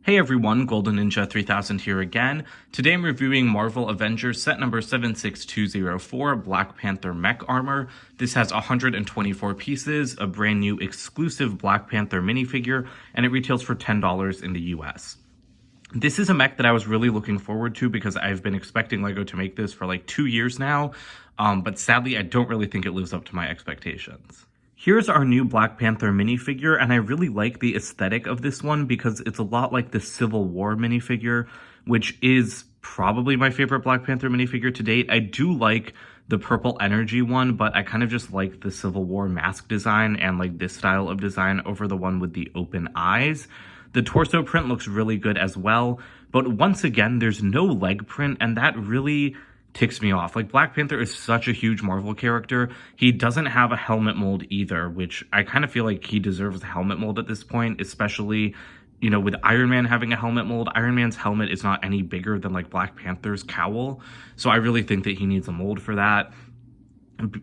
Hey everyone, Golden Ninja 3000 here again. Today I'm reviewing Marvel Avengers set number 76204, Black Panther Mech Armor. This has 124 pieces, a brand new exclusive Black Panther minifigure, and it retails for $10 in the US. This is a mech that I was really looking forward to because I've been expecting LEGO to make this for like 2 years now, but sadly I don't really think it lives up to my expectations. Here's our new Black Panther minifigure, and I really like the aesthetic of this one because it's a lot like the Civil War minifigure, which is probably my favorite Black Panther minifigure to date. I do like the purple energy one, but I kind of just like the Civil War mask design and like this style of design over the one with the open eyes. The torso print looks really good as well, but once again, there's no leg print, and that really ticks me off. Like, Black Panther is such a huge Marvel character. He doesn't have a helmet mold either, which I kind of feel like he deserves a helmet mold at this point, especially, you know, with Iron Man having a helmet mold. Iron Man's helmet is not any bigger than like Black Panther's cowl, so I really think that he needs a mold for that.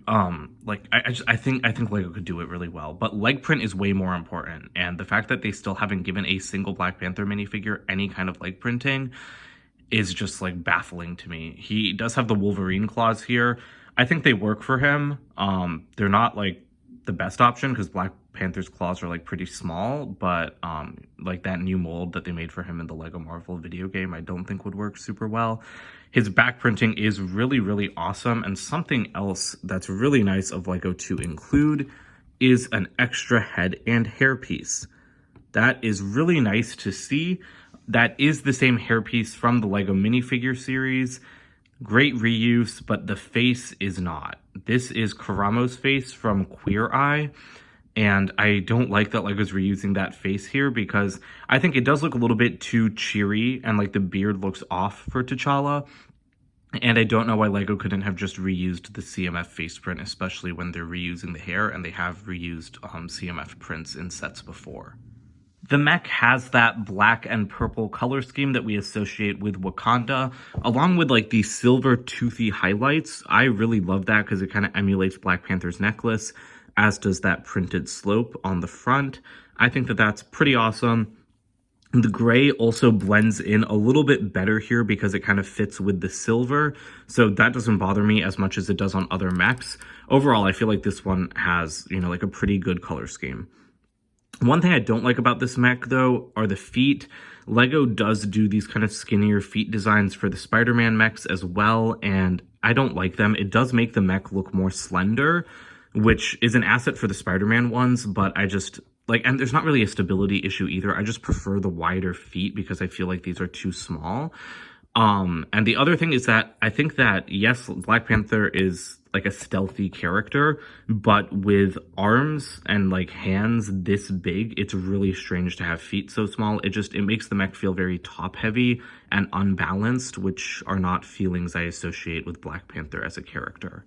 I think LEGO could do it really well, but leg print is way more important, and the fact that they still haven't given a single Black Panther minifigure any kind of leg printing is just like baffling to me. He does have the Wolverine claws here. I think they work for him. They're not like the best option because Black Panther's claws are like pretty small, but like that new mold that they made for him in the LEGO Marvel video game, I don't think would work super well. His back printing is really, really awesome, and something else that's really nice of LEGO to include is an extra head and hair piece. That is really nice to see. That is the same hairpiece from the LEGO minifigure series. Great reuse, but the face is not. This is Karamo's face from Queer Eye, and I don't like that LEGO's reusing that face here because I think it does look a little bit too cheery, and like the beard looks off for T'Challa. And I don't know why LEGO couldn't have just reused the CMF face print, especially when they're reusing the hair, and they have reused CMF prints in sets before. The mech has that black and purple color scheme that we associate with Wakanda, along with like the silver toothy highlights. I really love that because it kind of emulates Black Panther's necklace, as does that printed slope on the front. I think that that's pretty awesome. The gray also blends in a little bit better here because it kind of fits with the silver, so that doesn't bother me as much as it does on other mechs. Overall, I feel like this one has, you know, like a pretty good color scheme. One thing I don't like about this mech, though, are the feet. LEGO does do these kind of skinnier feet designs for the Spider-Man mechs as well, and I don't like them. It does make the mech look more slender, which is an asset for the Spider-Man ones, but I just, like, and there's not really a stability issue either. I just prefer the wider feet because I feel like these are too small. And the other thing is that I think that, yes, Black Panther is like a stealthy character, but with arms and like hands this big, it's really strange to have feet so small. It makes the mech feel very top heavy and unbalanced, which are not feelings I associate with Black Panther as a character.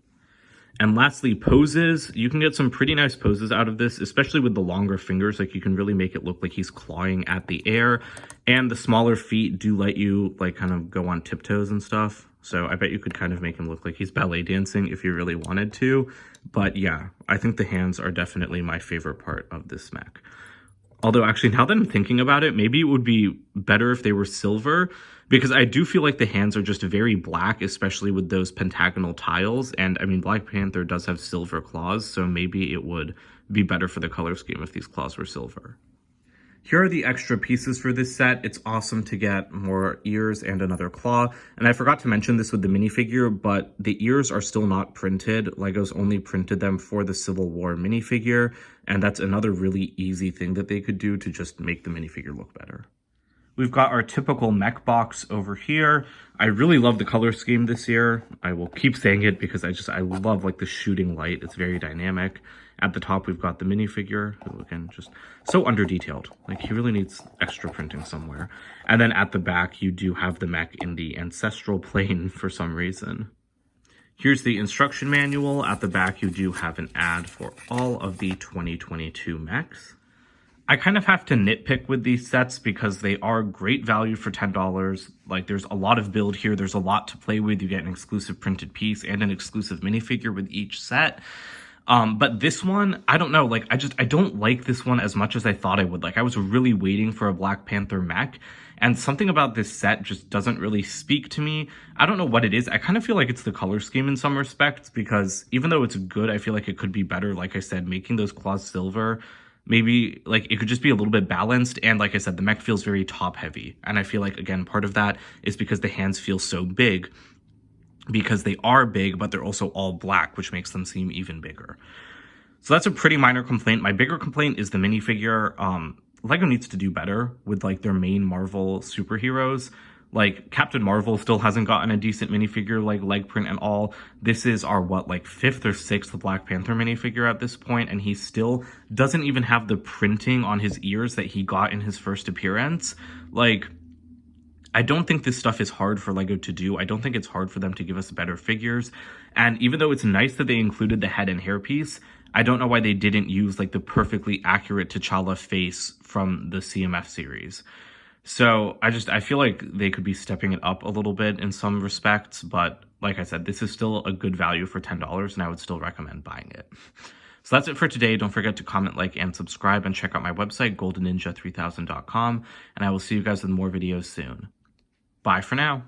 And lastly, poses. You can get some pretty nice poses out of this, especially with the longer fingers. Like, you can really make it look like he's clawing at the air. And the smaller feet do let you, like, kind of go on tiptoes and stuff. So I bet you could kind of make him look like he's ballet dancing if you really wanted to. But yeah, I think the hands are definitely my favorite part of this mech. Although, actually, now that I'm thinking about it, maybe it would be better if they were silver, because I do feel like the hands are just very black, especially with those pentagonal tiles. And, I mean, Black Panther does have silver claws, so maybe it would be better for the color scheme if these claws were silver. Here are the extra pieces for this set. It's awesome to get more ears and another claw. And I forgot to mention this with the minifigure, but the ears are still not printed. LEGO's only printed them for the Civil War minifigure, and that's another really easy thing that they could do to just make the minifigure look better. We've got our typical mech box over here. I really love the color scheme this year. I will keep saying it because I love like the shooting light. It's very dynamic. At the top, we've got the minifigure, who, again, just so under-detailed. Like, he really needs extra printing somewhere. And then at the back, you do have the mech in the ancestral plane for some reason. Here's the instruction manual. At the back, you do have an ad for all of the 2022 mechs. I kind of have to nitpick with these sets because they are great value for $10. Like, there's a lot of build here. There's a lot to play with. You get an exclusive printed piece and an exclusive minifigure with each set. But this one, I don't know, like, I don't like this one as much as I thought I would. Like, I was really waiting for a Black Panther mech, and something about this set just doesn't really speak to me. I don't know what it is. I kind of feel like it's the color scheme in some respects, because even though it's good, I feel like it could be better. Like I said, making those claws silver, maybe, like, it could just be a little bit balanced. And like I said, the mech feels very top heavy. And I feel like, again, part of that is because the hands feel so big, because they are big, but they're also all black, which makes them seem even bigger. So that's a pretty minor complaint. My bigger complaint is the minifigure. LEGO needs to do better with, like, their main Marvel superheroes. Like, Captain Marvel still hasn't gotten a decent minifigure, like, leg print and all. This is our, what, like, 5th or 6th Black Panther minifigure at this point, and he still doesn't even have the printing on his ears that he got in his first appearance. Like, I don't think this stuff is hard for LEGO to do. I don't think it's hard for them to give us better figures. And even though it's nice that they included the head and hairpiece, I don't know why they didn't use, like, the perfectly accurate T'Challa face from the CMF series. So I feel like they could be stepping it up a little bit in some respects, but like I said, this is still a good value for $10, and I would still recommend buying it. So that's it for today. Don't forget to comment, like, and subscribe, and check out my website, goldenninja3000.com, and I will see you guys with more videos soon. Bye for now.